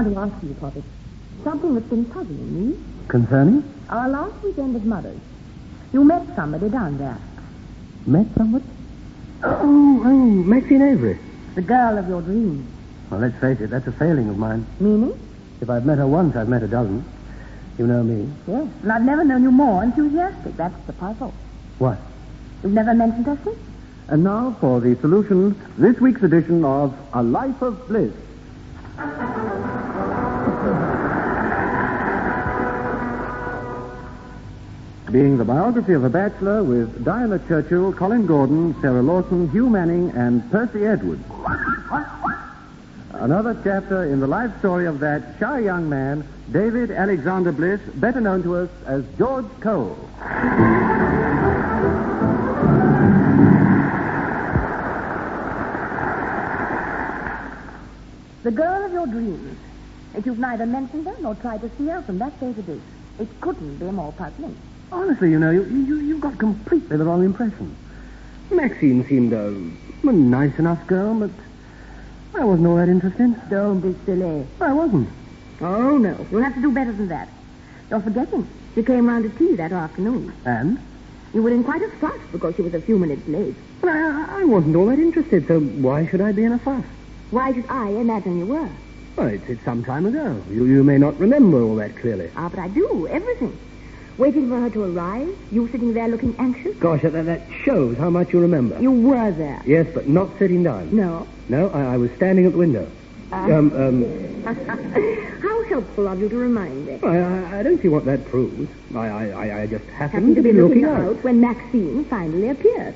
want to ask you, Poppy, something that's been puzzling me. Concerning? Our last weekend at Mother's. You met somebody down there. Met somebody? Oh, Maxine Avery. The girl of your dreams. Well, let's face it, that's a failing of mine. Meaning? If I've met her once, I've met a dozen. You know me. Yes, and I've never known you more enthusiastic. That's the puzzle. What? You've never mentioned her since? And now for the solution, this week's edition of A Life of Bliss. Being the biography of a bachelor with Diana Churchill, Colin Gordon, Sarah Lawson, Hugh Manning, and Percy Edwards. Another chapter in the life story of that shy young man, David Alexander Bliss, better known to us as George Cole. The girl of your dreams. If you've neither mentioned her nor tried to see her from that day to this, it couldn't be more puzzling. Honestly, you know, you got completely the wrong impression. Maxine seemed a nice enough girl, but I wasn't all that interested. Don't be silly. I wasn't. Oh, no. You'll have to do better than that. You're forgetting. She came round to tea that afternoon. And? You were in quite a fuss because she was a few minutes late. But I wasn't all that interested, so why should I be in a fuss? Why should I imagine you were? Well, it's some time ago. You may not remember all that clearly. Ah, but I do. Everything. Waiting for her to arrive, you sitting there looking anxious. Gosh, that shows how much you remember. You were there. Yes, but not sitting down. No. No, I was standing at the window. How helpful of you to remind me. I don't see what that proves. I just happened to be looking out when Maxine finally appeared.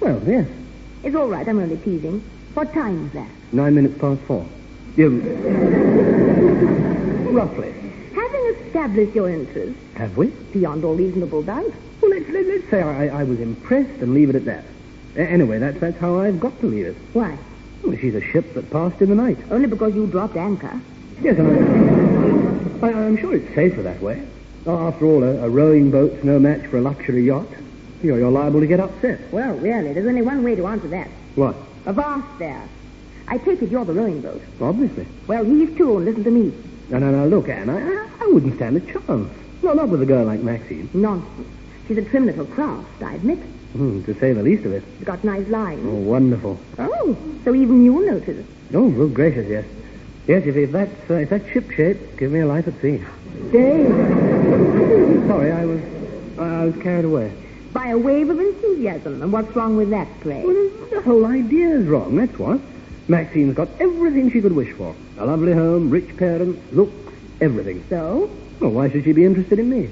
Well, yes. It's all right, I'm only teasing. What time is that? 4:09. Roughly. Having established your interest... Have we? Beyond all reasonable doubt. Well, let's say I was impressed and leave it at that. Anyway, that's how I've got to leave it. Why? Well, she's a ship that passed in the night. Only because you dropped anchor. Yes, and I'm sure it's safer that way. After all, a rowing boat's no match for a luxury yacht. You're liable to get upset. Well, really, there's only one way to answer that. What? Avast there. I take it you're the rowing boat. Obviously. Well, heave to and listen to me. No, look, Anne, I wouldn't stand a chance. No, not with a girl like Maxine. Nonsense. She's a trim little craft, I admit. To say the least of it. She's got nice lines. Oh, wonderful. Oh, so even you'll notice it. Oh, good gracious, yes. Yes, if that's ship-shape, give me a life at sea. Dave. Sorry, I was carried away. By a wave of enthusiasm. And what's wrong with that, pray? Well, the whole idea is wrong, that's what. Maxine's got everything she could wish for. A lovely home, rich parents, looks, everything. So? Well, why should she be interested in me?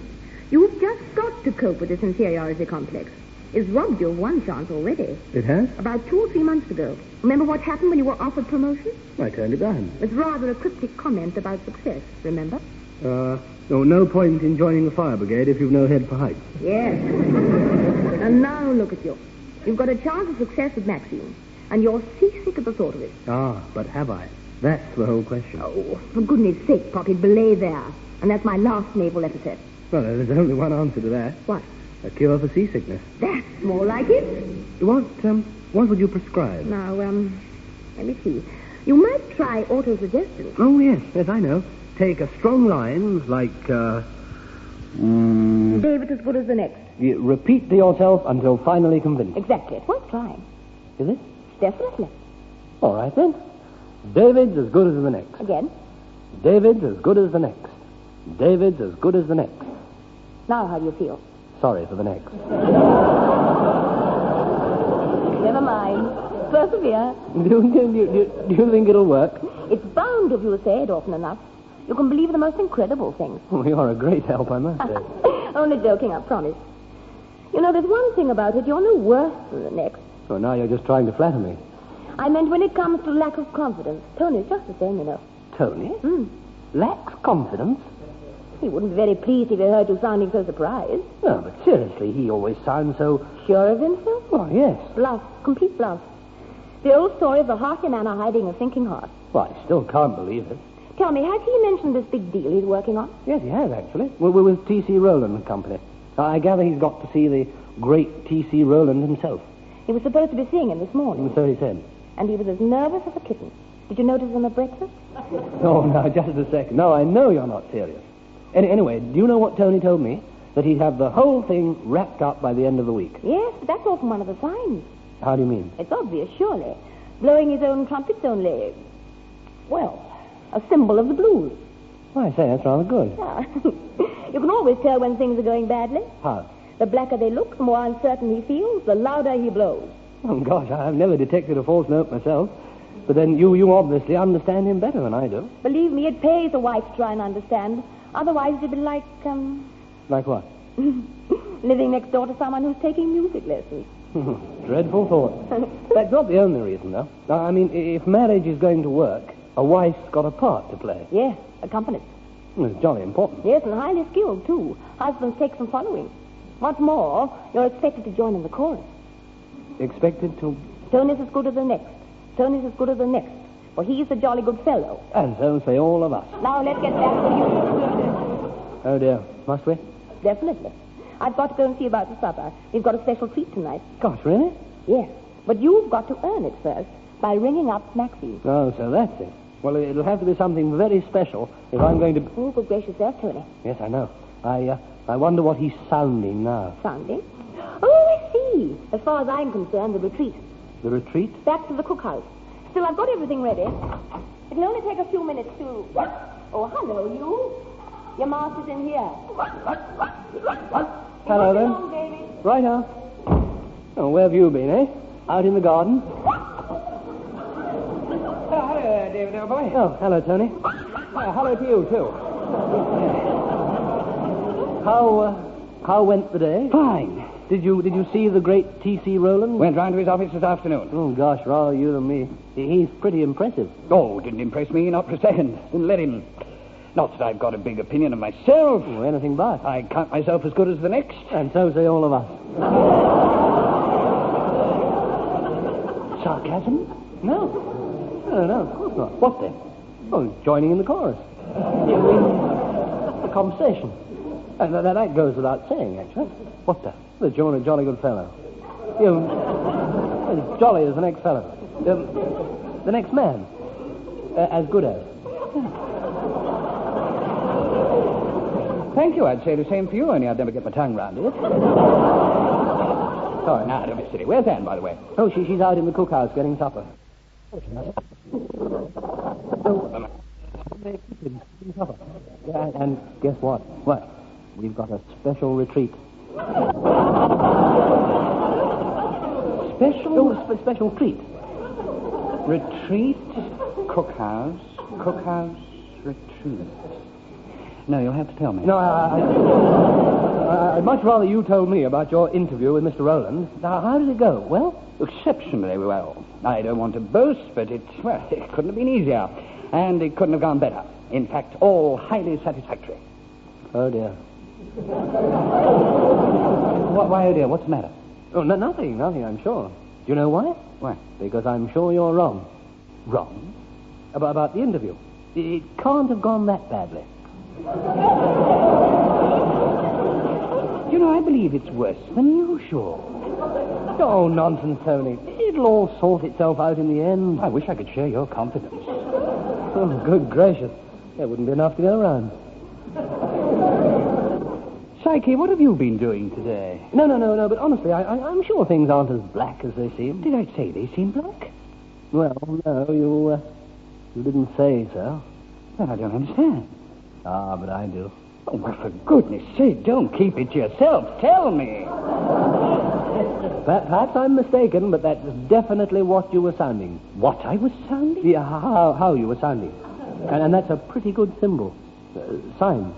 You've just got to cope with this inferiority complex. It's robbed you of one chance already. It has? About 2 or 3 months ago. Remember what happened when you were offered promotion? I turned it down. It's rather a cryptic comment about success, remember? No point in joining the fire brigade if you've no head for heights. Yes. And now look at you. You've got a chance of success with Maxine. And you're seasick at the thought of it. Ah, but have I? That's the whole question. Oh, for goodness sake, Poppy, belay there. And that's my last naval epithet. Well, there's only one answer to that. What? A cure for seasickness. That's more like it. What would you prescribe? Now, let me see. You might try autosuggestion. Oh, yes, I know. Take a strong line, like, David as good as the next. You repeat to yourself until finally convinced. Exactly. It's worth trying. Is it? Definitely. All right, then. David's as good as the next. Again? David's as good as the next. David's as good as the next. Now how do you feel? Sorry for the next. Never mind. Persevere. Do you think it'll work? It's bound if you say it often enough. You can believe the most incredible things. Well, you're a great help, I must say. Only joking, I promise. You know, there's one thing about it. You're no worse than the next. Oh, now you're just trying to flatter me. I meant when it comes to lack of confidence. Tony's just the same, you know. Tony? Lacks confidence? He wouldn't be very pleased if he heard you sounding so surprised. No, but seriously, he always sounds so... Sure of himself? Oh, yes. Bluff. Complete bluff. The old story of the hearty man hiding a thinking heart. Well, I still can't believe it. Tell me, has he mentioned this big deal he's working on? Yes, he has, actually. We're with T.C. Rowland and Company. I gather he's got to see the great T.C. Rowland himself. He was supposed to be seeing him this morning. And so he said. And he was as nervous as a kitten. Did you notice them at breakfast? Oh, now, just a second. No, I know you're not serious. Anyway, do you know what Tony told me? That he'd have the whole thing wrapped up by the end of the week. Yes, but that's often one of the signs. How do you mean? It's obvious, surely. Blowing his own trumpet's only, well, a symbol of the blues. Well, I say, that's rather good. Yeah. You can always tell when things are going badly. How? The blacker they look, the more uncertain he feels, the louder he blows. Oh, gosh, I've never detected a false note myself. But then you obviously understand him better than I do. Believe me, it pays a wife to try and understand. Otherwise, it'd be like, Like what? living next door to someone who's taking music lessons. Dreadful thought. That's not the only reason, though. I mean, if marriage is going to work, a wife's got a part to play. Yes, accompanist. Well, it's jolly important. Yes, and highly skilled, too. Husbands take some following. What's more, you're expected to join in the chorus. Expected to... Tony's as good as the next. Tony's as good as the next. For he's a jolly good fellow. And so say all of us. Now, let's get back to you. Oh, dear. Must we? Definitely. I've got to go and see about the supper. We've got a special treat tonight. Gosh, really? Yes. But you've got to earn it first by ringing up Maxine. Oh, so that's it. Well, it'll have to be something very special if I'm going to... Oh, good gracious, there, Tony. Yes, I know. I wonder what he's sounding now. Sounding? Oh, I see. As far as I'm concerned, the retreat. The retreat? Back to the cookhouse. Still, I've got everything ready. It'll only take a few minutes to... Oh, hello, you. Your master's in here. Hello, then. Along, David. Right now. Oh, where have you been, eh? Out in the garden? Hello, David, old boy. Oh, hello, Tony. Hello to you, too. How went the day? Fine. Did you see the great T.C. Rowland? Went round to his office this afternoon. Oh, gosh, rather you than me. He's pretty impressive. Oh, didn't impress me, not for a second. Didn't let him. Not that I've got a big opinion of myself. Oh, anything but. I count myself as good as the next. And so say all of us. Sarcasm? No, of course not. What then? Oh, joining in the chorus. You mean, a conversation. And that goes without saying, actually. What the? The jolly good fellow. As jolly as the next fellow. The next man. As good as. Thank you. I'd say the same for you, only I'd never get my tongue round it. Sorry, now, don't be silly. Where's Anne, by the way? Oh, she's out in the cookhouse getting supper. Yeah, and guess what? What? We've got a special retreat. Special treat. Retreat, cookhouse, retreat. No, you'll have to tell me. No, I'd much rather you told me about your interview with Mr. Rowland. Now, how did it go? Well? Exceptionally well. I don't want to boast, but it couldn't have been easier. And it couldn't have gone better. In fact, all highly satisfactory. Oh, dear. Why, oh dear, what's the matter? Oh, nothing, I'm sure. Do you know why? Why? Because I'm sure you're wrong. Wrong? About the interview. It can't have gone that badly. You know, I believe it's worse than usual. Oh, nonsense, Tony. It'll all sort itself out in the end. I wish I could share your confidence. Oh, good gracious. There wouldn't be enough to go around. Psyche, what have you been doing today? No, but honestly, I'm sure things aren't as black as they seem. Did I say they seem black? Well, no, you didn't say so. Well, I don't understand. Ah, but I do. Oh, well, for goodness sake, don't keep it to yourself. Tell me. Perhaps I'm mistaken, but that's definitely what you were sounding. What I was sounding? Yeah, how you were sounding. And that's a pretty good symbol. Sign.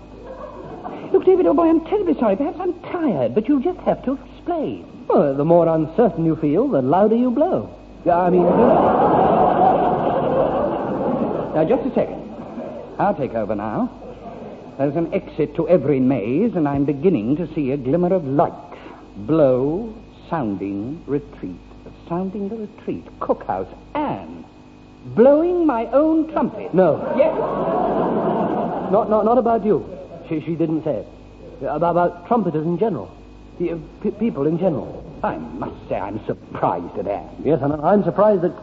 Look, David, oh boy, I'm terribly sorry. Perhaps I'm tired, but you'll just have to explain. Well, the more uncertain you feel, the louder you blow. I mean... Now, just a second. I'll take over now. There's an exit to every maze, and I'm beginning to see a glimmer of light. Blow, sounding, retreat. Sounding the retreat. Cookhouse. Anne. Blowing my own trumpet. No. Yes. Not about you. She didn't say it. About trumpeters in general. People in general. I must say I'm surprised at Anne. Yes, and I'm surprised that...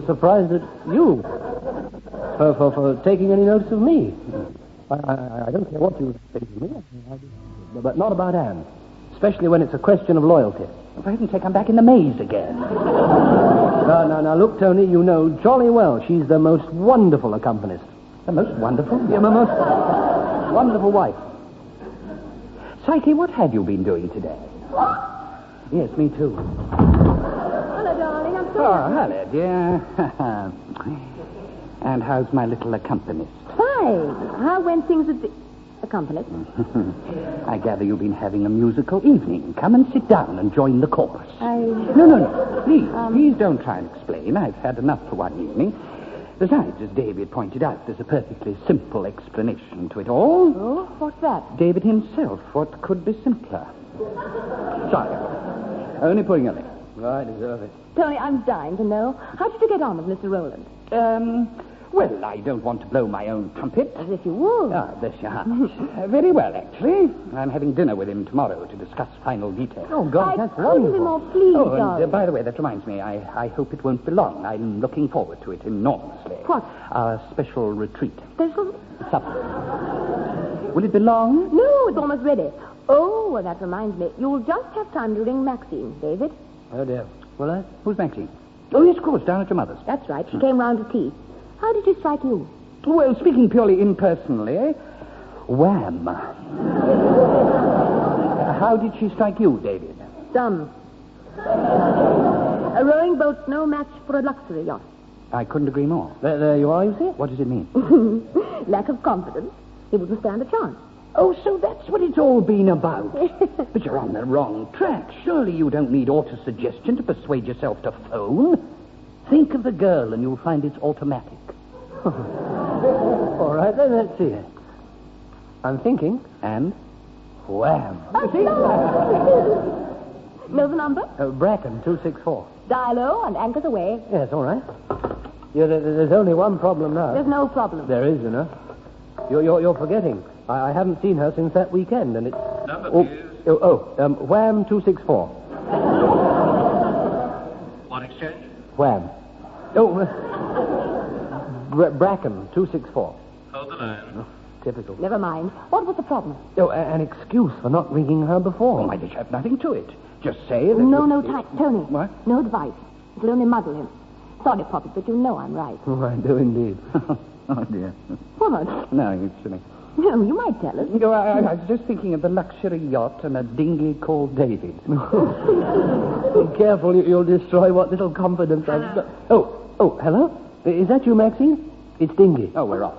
surprised at you for taking any notice of me. I don't care what you think of me, but not about Anne, especially when it's a question of loyalty. For heaven's sake, I'm back in the maze again. Now, look, Tony, you know jolly well she's the most wonderful accompanist. The most wonderful? Yeah, my most wonderful wife. Psyche, what have you been doing today? Yes, me too. Hello, darling. I'm sorry. Oh, hello, dear. And how's my little accompanist? Fine. How went things with the accompanist? I gather you've been having a musical evening. Come and sit down and join the chorus. No. Please don't try and explain. I've had enough for one evening. Besides, as David pointed out, there's a perfectly simple explanation to it all. Oh, what's that? David himself. What could be simpler? Sorry. Only pulling your leg. I deserve it. Tony, I'm dying to know. How did you get on with Mr. Rowland? Well, I don't want to blow my own trumpet. As if you would. Ah, bless your heart. Very well, actually. I'm having dinner with him tomorrow to discuss final details. Oh, God, that's I couldn't be wonderful. more pleased, Oh, darling. and by the way, that reminds me, I hope it won't be long. I'm looking forward to it enormously. What? Our special retreat. Special? Supper. Will it be long? No, it's almost ready. Oh, well, that reminds me. You'll just have time to ring Maxine, David. Oh, dear. Will I? Who's Maxine? Oh, yes, of course, down at your mother's. That's right. She came round to tea. How did she strike you? Well, speaking purely impersonally, wham. How did she strike you, David? Dumb. A rowing boat's no match for a luxury yacht. I couldn't agree more. There you are, you see? What does it mean? Lack of confidence. He wouldn't stand a chance. Oh, so that's what it's all been about. But you're on the wrong track. Surely you don't need auto-suggestion to persuade yourself to phone. Think of the girl and you'll find it's automatic. All right, then, let's see it. I'm thinking. And? Wham. Know the number? Bracken, 264. Dial low and anchors away. Yes, all right. Yeah, there's only one problem now. There's no problem. There is, you know. You're forgetting. I haven't seen her since that weekend, and it's... Number, please. Wham, 264. What exchange? Wham. Oh, Bracken, 264. Hold the line. Oh, typical. Never mind. What was the problem? Oh, an excuse for not ringing her before. Oh, my dear, have nothing to it. Just say that... No, Tony. What? No advice. It'll only muddle him. Sorry, Poppy, but you know I'm right. Oh, I do indeed. Oh, dear. What? No, it's silly. No, you might tell us. No, I was just thinking of the luxury yacht and a dinghy called David. Be careful, you'll destroy what little confidence I've got. Oh, hello? Is that you, Maxine? It's Dingy. Oh, we're off.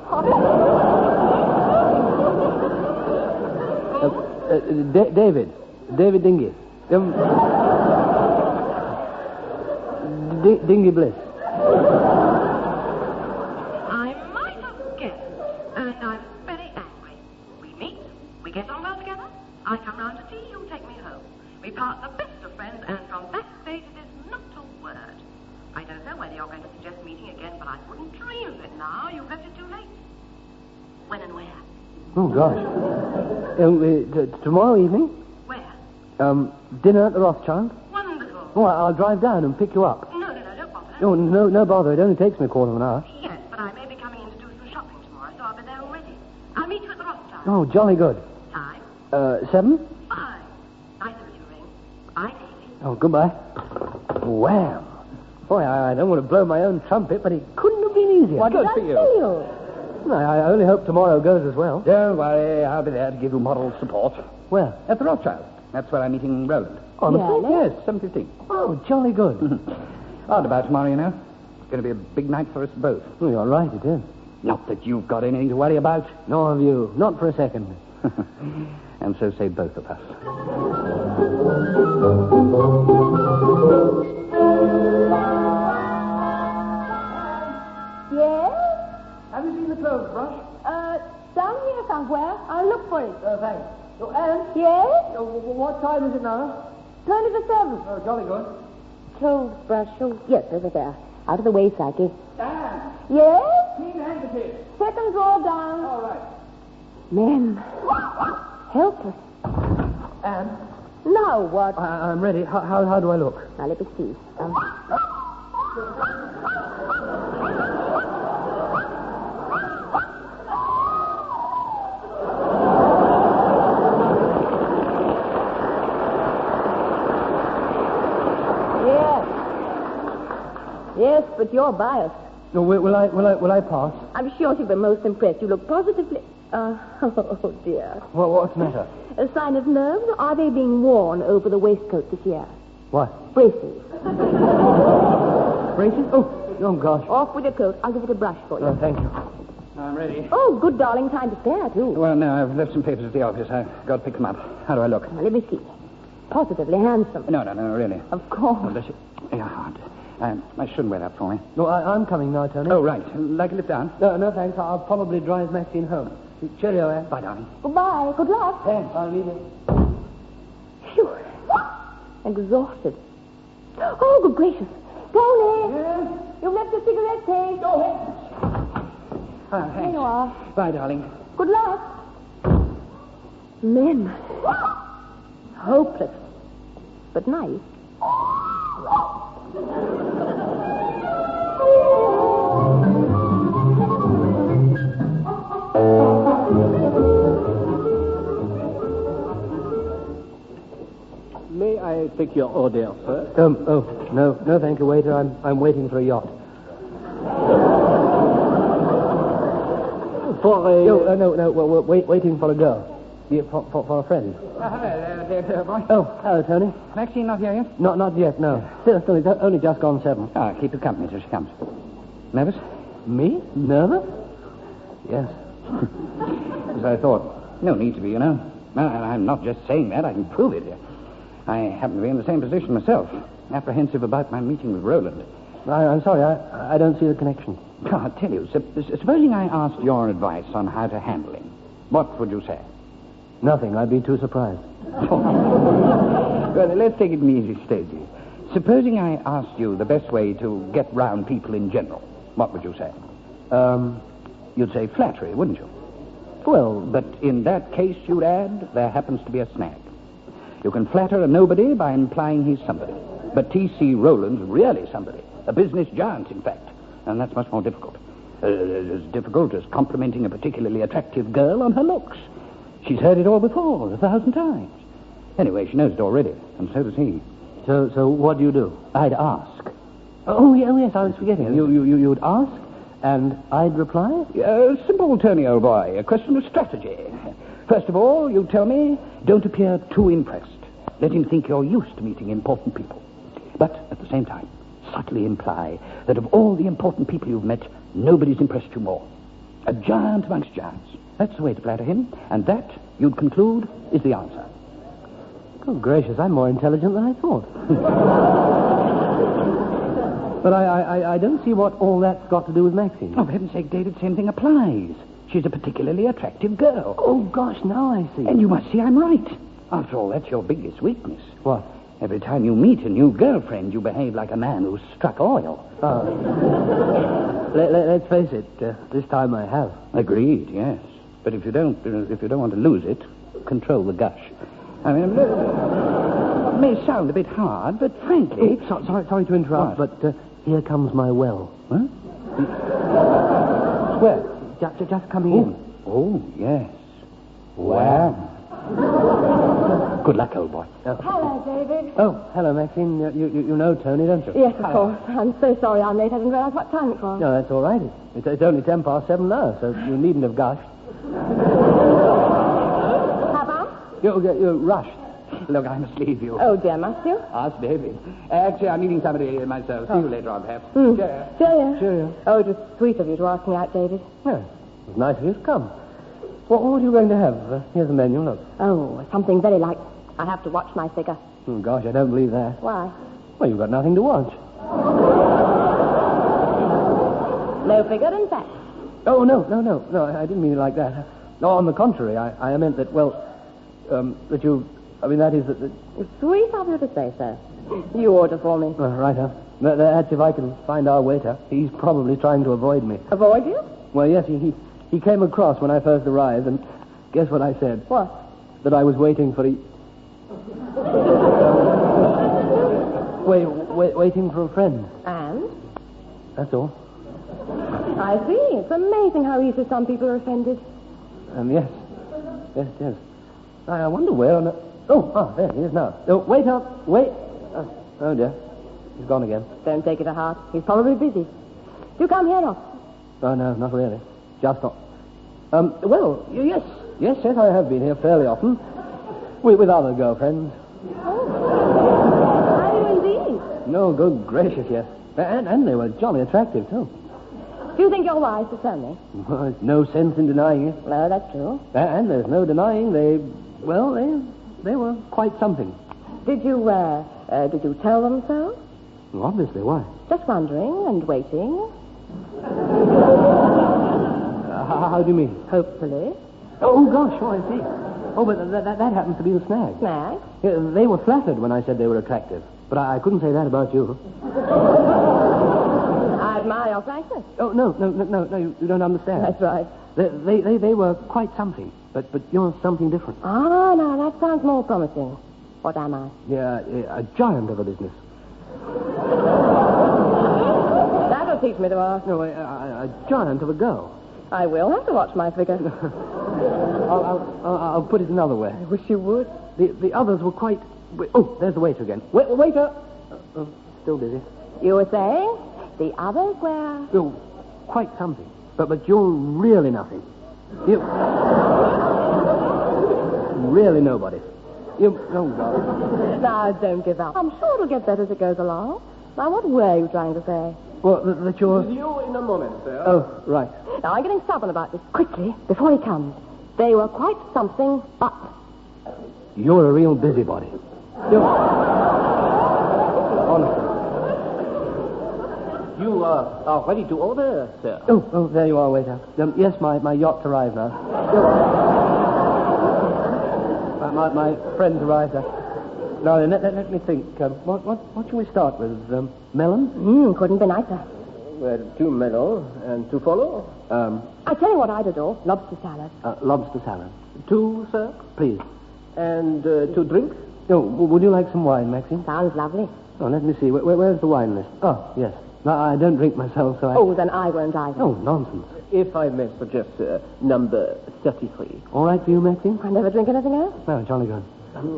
David Dingy. Dingy Bliss. I might have guessed, and I'm very angry. We meet, we get on well together, I come round to tea, you take me home. We part the best of friends, and from that stage it is not a word. I don't know whether you're going to suggest meeting again, but I wouldn't dream of it now. You've left it too late. When and where? Oh, gosh. Tomorrow evening? Where? Dinner at the Rothschild. Wonderful. Oh, I'll drive down and pick you up. No, don't bother. Oh, no bother. It only takes me a quarter of an hour. Yes, but I may be coming in to do some shopping tomorrow, so I'll be there already. I'll meet you at the Rothschild. Oh, jolly good. Time? 7? Fine. I know you ring. Bye, Daisy. Oh, goodbye. Wham. Boy, I don't want to blow my own trumpet, but it couldn't have been easier. What did I feel? I only hope tomorrow goes as well. Don't worry, I'll be there to give you moral support. Where? At the Rothschild. That's where I'm meeting Roland. Honestly? Yeah, Yes, 7:15. Oh, jolly good. Odd about tomorrow, you know. It's going to be a big night for us both. Oh, you're right, it is. Not that you've got anything to worry about. Nor have you. Not for a second. And so say both of us. Yes? Have you seen the clothes brush? Down here somewhere. I'll look for it. Thanks. So, Anne, Yes? what time is it now? 20 to 7. Oh, jolly good. Clothes brush. Oh, yes, over there. Out of the way, Psyche. Anne, Yes? clean handkerchief. Second drawer down. All right. Men. Helpless. Anne, Now what? I'm ready. How do I look? Now, let me see. your bias. No, will I pass? I'm sure she'll be most impressed. You look positively... oh, dear. What's the matter? A sign of nerves? Or are they being worn over the waistcoat this year? What? Braces. Braces? Oh, gosh. Off with your coat. I'll give it a brush for you. Oh, thank you. I'm ready. Oh, good darling. Time to spare, too. Well, no, I've left some papers at the office. I've got to pick them up. How do I look? Now, let me see. Positively handsome. No, really. Of course. Oh, bless you. Yeah, hard. I shouldn't wear that for me. No, I'm coming now, Tony. Oh, right. Like a lift down? No, thanks. I'll probably drive Maxine home. Cheerio, Anne. Bye, darling. Goodbye. Good luck. Thanks. I'll leave you. Phew. Exhausted. Oh, good gracious. Tony! Yes? You've left your cigarette case. Go ahead. Thanks. Here you are. Bye, darling. Good luck. Men. Hopeless. But nice. May I take your order, sir? No, thank you, waiter. I'm waiting for a yacht. For a... No, we're waiting for a girl. Yeah, for a friend. Hello, David, boy. Oh, hello, Tony. Maxine not here yet? Not yet, no. Still, it's only just gone 7. Ah, keep her company till she comes. Nervous? Me? Nervous? Yes. As I thought. No need to be, you know. I'm not just saying that. I can prove it. I happen to be in the same position myself. Apprehensive about my meeting with Roland. I'm sorry, I don't see the connection. Oh, I'll tell you. Supposing I asked your advice on how to handle him, what would you say? Nothing. I'd be too surprised. Well, let's take it in easy stages. Supposing I asked you the best way to get round people in general, what would you say? You'd say flattery, wouldn't you? Well, but in that case, you'd add, there happens to be a snag. You can flatter a nobody by implying he's somebody. But T.C. Rowland's really somebody. A business giant, in fact. And that's much more difficult. As difficult as complimenting a particularly attractive girl on her looks. She's heard it all before, 1,000 times. Anyway, she knows it already, and so does he. So what do you do? I'd ask. Oh, yes, I was forgetting. You'd ask, and I'd reply? Simple, Tony, old boy. A question of strategy. First of all, you tell me, don't appear too impressed. Let him think you're used to meeting important people. But, at the same time, subtly imply that of all the important people you've met, nobody's impressed you more. A giant amongst giants. That's the way to flatter him, and that, you'd conclude, is the answer. Good gracious, I'm more intelligent than I thought. But I don't see what all that's got to do with Maxine. Oh, for heaven's sake, David, same thing applies. She's a particularly attractive girl. Oh, gosh, now I see. And you must see I'm right. After all, that's your biggest weakness. What? Every time you meet a new girlfriend, you behave like a man who's struck oil. Let's face it, this time I have. Agreed, yes. But if you don't want to lose it, control the gush. I mean, it may sound a bit hard, but frankly... Oh, sorry to interrupt, but here comes my well. Huh? Where? Just coming in. Oh, yes. Wow. Good luck, old boy. Hello, David. Oh, hello, Maxine. You know Tony, don't you? Yes, of course. I'm so sorry I'm late. I didn't realize what time it was. No, that's all right. It's only 7:10 now, so you needn't have gushed. Have I? You rushed. Look, I must leave you. Oh, dear, must you? Ask David. Actually, I'm meeting somebody myself. See you later on, perhaps. Cheerio. Cheerio. Oh, it was sweet of you to ask me out, David. Yeah, it was nice of you to come. What are you going to have? Here's the menu, look. Oh, something very light. I have to watch my figure. Oh, gosh, I don't believe that. Why? Well, you've got nothing to watch. No figure in fact. Oh, no, I didn't mean it like that. No, on the contrary, I meant that, that you... I mean, that is that... It's sweet of you to say so. You order for me. Right, huh? That's if I can find our waiter. He's probably trying to avoid me. Avoid you? Well, yes, he came across when I first arrived, and guess what I said? What? That I was waiting for waiting for a friend. And? That's all. I see. It's amazing how easily some people are offended. Yes. I wonder where on... Oh, there he is now. Oh, wait up. Wait. Oh, dear. He's gone again. Don't take it to heart. He's probably busy. Do you come here often? Oh, no, not really. Just not. Well, yes, I have been here fairly often. With other girlfriends. Oh. Have you indeed? No, good gracious, yes. And they were jolly attractive, too. Do you think you're wise to tell me? Well, there's no sense in denying it. No, that's true. And there's no denying they were quite something. Did you tell them so? Well, obviously, why? Just wondering and waiting. How do you mean? Hopefully. Oh, gosh, I see. Oh, but that happens to be the snag. Snag? Yeah, they were flattered when I said they were attractive. But I couldn't say that about you. I admire your frankness. Oh, no, you don't understand. That's right. They were quite something, but you're something different. Ah, now that sounds more promising. What am I? Yeah, a giant of a business. That'll teach me to ask. No, a giant of a girl. I will have to watch my figure. I'll put it another way. I wish you would. The others were quite... Oh, there's the waiter again. Waiter! Still busy. You were saying the others were... Oh, quite something. But you're really nothing. You... really nobody. You... Oh, God. Now, don't give up. I'm sure it'll get better as it goes along. Now, what were you trying to say? Well, that you're... You in a moment, sir. Oh, right. Now, I'm getting stubborn about this. Quickly, before he comes. They were quite something, but... You're a real busybody. Honestly. You are ready to order, sir. Oh, there you are, waiter. Yes, my yacht's arrived now. my friend's arrived now. Now, then, let me think. What shall we start with? Melon? Couldn't be nicer. Well, 2 melon and 2 follow. I tell you what I'd adore. Lobster salad. Lobster salad. 2, sir. Please. And 2 drinks. Oh, would you like some wine, Maxine? Sounds lovely. Oh, let me see. Where's the wine list? Oh, yes. No, I don't drink myself, so I... Oh, then I won't either. Oh, nonsense. If I may suggest, sir, number 33. All right for you, Maxine? I never drink anything else. No, jolly good.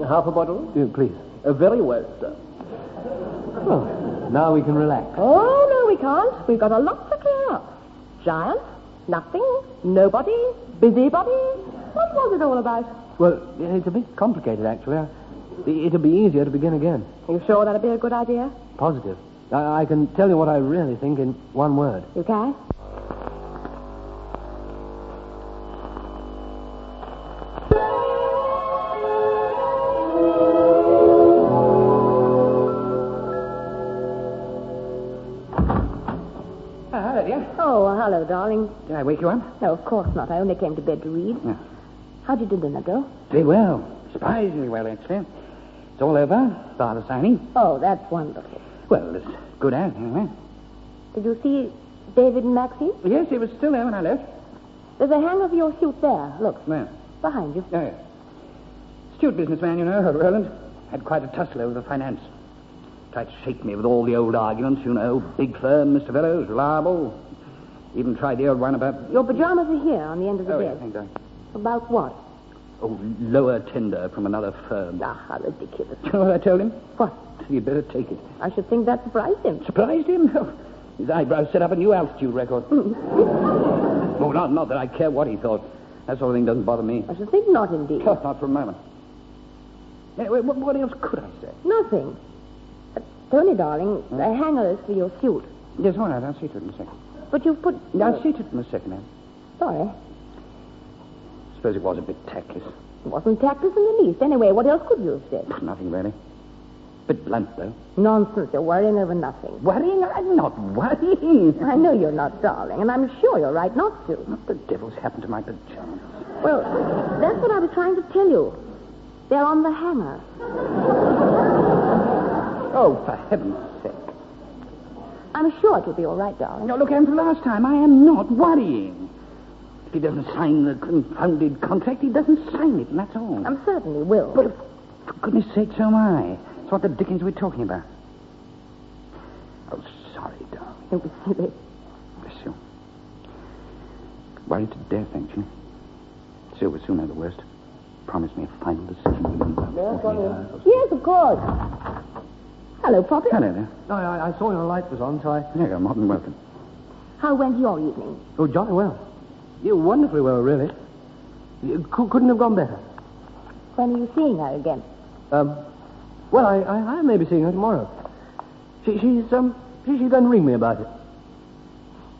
Half a bottle? Please. Very well, sir. Oh, now we can relax. Oh, no, we can't. We've got a lot to clear up. Giant, nothing, nobody, busybody. What was it all about? Well, it's a bit complicated, actually. It'll be easier to begin again. You sure that'd be a good idea? Positive. I can tell you what I really think in one word. You can? Hello, dear. Oh, hello, darling. Did I wake you up? No, of course not. I only came to bed to read. Yeah. How did your dinner go? Did well. Surprisingly well, actually. It's all over. Bar the signing. Oh, that's wonderful. Well, it's good out, anyway. Did you see David and Maxine? Yes, he was still there when I left. There's a hang of your suit there. Look, Where? behind you. Oh, yes. Astute businessman, you know, Roland. Had quite a tussle over the finance. Tried to shake me with all the old arguments, you know. Big firm, Mr. Fellows, reliable. Even tried the old one about... Your pajamas are here on the end of the Oh, bed. yeah, thank God. About what? Oh, lower tender from another firm. Ah, how ridiculous. You know what I told him? What? You'd better take it. I should think that surprised him. Surprised him? His eyebrows set up a new altitude record. Oh, not that I care what he thought. That sort of thing doesn't bother me. I should think not, indeed. Oh, not for a moment. Anyway, what else could I say? Nothing. Tony, darling, the hanger is for your suit. Yes, all right, I'll see to it in a second. But you've put... I'll see to it in a second, Anne. Sorry. Suppose it was a bit tactless. It wasn't tactless in the least. Anyway, what else could you have said? Nothing, really. Bit blunt, though. Nonsense. You're worrying over nothing. Worrying? I'm not worrying. I know you're not, darling, and I'm sure you're right not to. What the devil's happened to my pajamas? Well, that's what I was trying to tell you. They're on the hanger. Oh, for heaven's sake. I'm sure it'll be all right, darling. Now, look, Anne, for the last time, I am not worrying. If he doesn't sign the confounded contract, he doesn't sign it, and that's all. I certainly will. But, for goodness sake, so am I. It's what the dickens we're talking about. Oh, sorry, darling. Don't be silly. Bless you. Worried to death, actually. Still, we'll soon have the worst. Promise me a final decision within about 48 hours. Yes, of course. Hello, Poppy. Hello there. No, I saw your light was on, so I... There you go, more than welcome. How went your evening? Oh, jolly well. Yeah, wonderfully well, really. You couldn't have gone better. When are you seeing her again? Well, I may be seeing her tomorrow. She's going to ring me about it.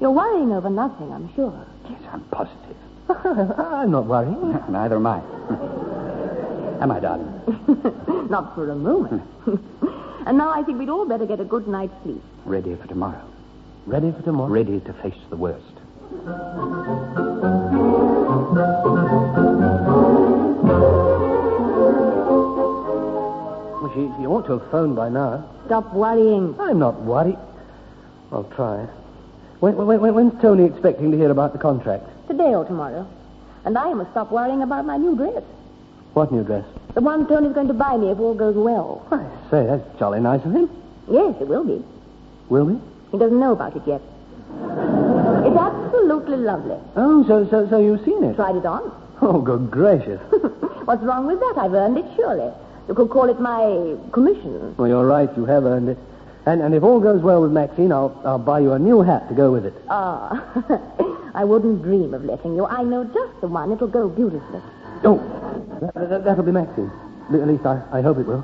You're worrying over nothing, I'm sure. Yes, I'm positive. I'm not worrying. Neither am I. Am I, darling? Not for a moment. And now I think we'd all better get a good night's sleep. Ready for tomorrow. Ready for tomorrow? Ready to face the worst. Well, she ought to have phoned by now. Stop worrying. I'm not worried. I'll try. When's Tony expecting to hear about the contract? Today or tomorrow. And I must stop worrying about my new dress. What new dress? The one Tony's going to buy me if all goes well. I say, that's jolly nice of him. Yes, it will be. Will he? He doesn't know about it yet. It's absolutely lovely. Oh, so you've seen it? Tried it on. Oh, good gracious. What's wrong with that? I've earned it, surely. You could call it my commission. Well, you're right. You have earned it. And if all goes well with Maxine, I'll buy you a new hat to go with it. Ah, I wouldn't dream of letting you. I know just the one. It'll go beautifully. Oh, that'll be Maxine. At least I hope it will.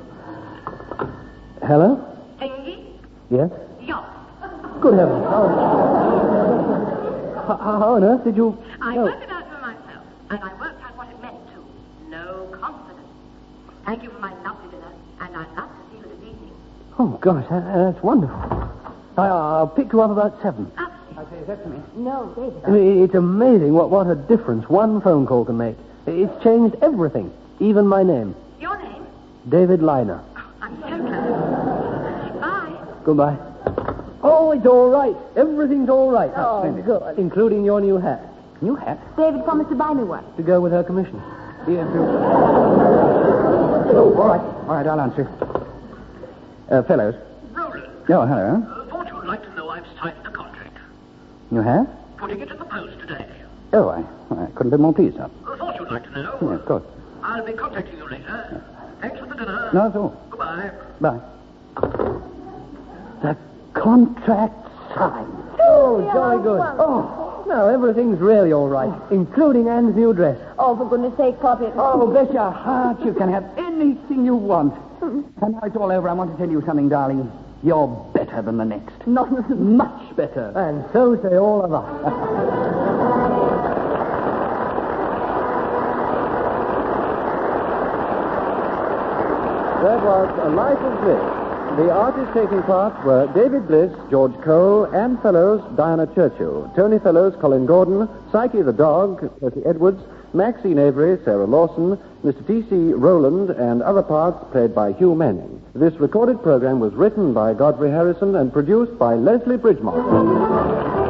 Hello? Tingy? Yes? Yup. Good heavens. How on earth did you... I worked it out for myself, and I worked out what it meant to. No confidence. Thank you for my lovely dinner, and I'd love to see you this evening. Oh, gosh, that's wonderful. I'll pick you up about 7. I say, is that to me? No, David. It's amazing what a difference one phone call can make. It's changed everything, even my name. Your name? David Liner. Oh, I'm so glad. Bye. Goodbye. Oh, it's all right. Everything's all right. Oh, good. Including your new hat. New hat? David promised to buy me one. To go with her commission. Yes, Oh, all right. All right, I'll answer. Fellows. Roland. Oh, hello. Thought you'd like to know I've signed the contract. You have? Putting it in the post today. Oh, I couldn't be more pleased, sir. Thought you'd like to know. Yes, of course. I'll be contacting you later. Thanks for the dinner. No, that's all. Goodbye. Bye. The contract signed. Oh, jolly good. Oh, now everything's really all right, including Anne's new dress. Oh, for goodness sake, Poppy. Oh, bless your heart, you can have anything you want. And now it's all over, I want to tell you something, darling. You're better than the next. Nonsense. Much better. And so say all of us. That was A Life of Bliss. The artists taking part were David Bliss, George Cole, Anne Fellows, Diana Churchill, Tony Fellows, Colin Gordon, Psyche the dog, Percy Edwards, Maxine Avery, Sarah Lawson, Mr. T.C. Rowland, and other parts played by Hugh Manning. This recorded program was written by Geoffrey Harrison and produced by Leslie Bridgemont.